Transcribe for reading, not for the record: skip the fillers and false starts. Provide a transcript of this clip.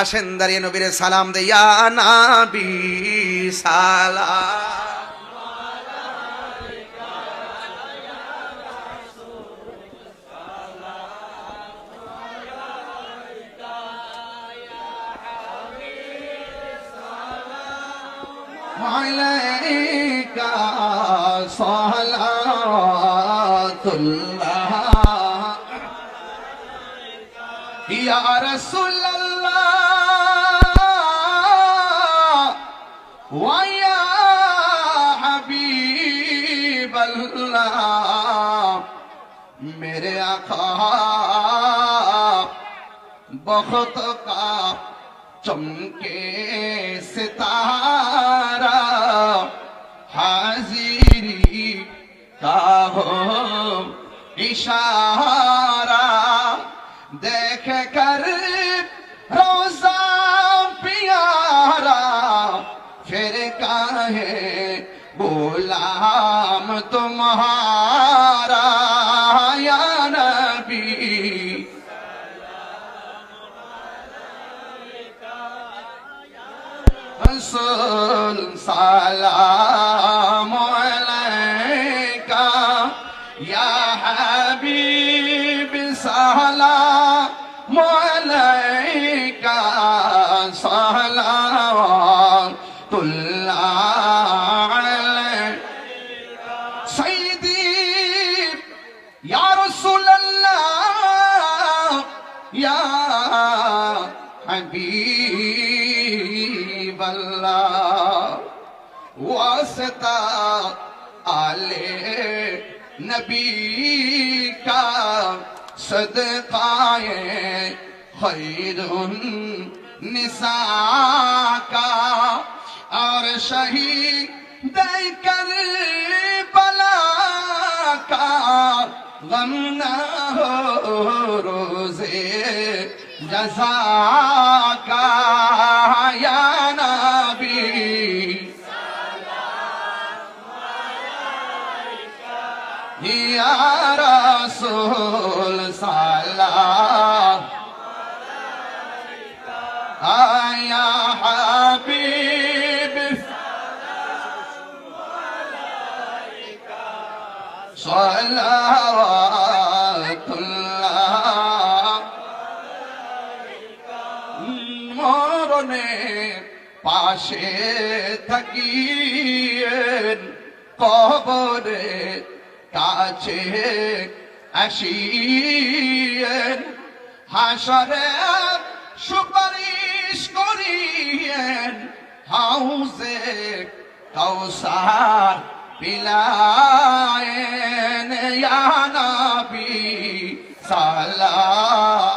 আসেন দাঁড়িয়ে নবীরে সালাম দে, ইয়া নবী সালাম। আলাইকা সালাতুল্লাহ ইয়া রাসূলুল্লাহ ওয়া ইয়া হাবিবাল্লাহ। मेरे आका बहुत का चमके सितारा, हाजिरी का हो इशारा, देख कर रोज़ा प्यारा, फिर काहे गुलाम तुम्हारा या नबी। रसूल सलाम अलैका या हबीब सलाम अलैका सलावतुल्लाह अलैका सय्यदी या रसूल अल्लाह या हबीब अल्लाह। वास्ता आले नबी का सदकाए खैरुन निसा का, और शहीद करबला का गम न हो रोज़े जज़ा का या नबी। या रसूल सलाम या हबीब सलावतुल्लाह। মরণের পাশে থাকিয়েন, কবরের কাছে আসিয়েন, হাসরে সুপারিশ করিয়েন, হাউজে কাউসার পিলায়েন ইয়া নবী সালাম।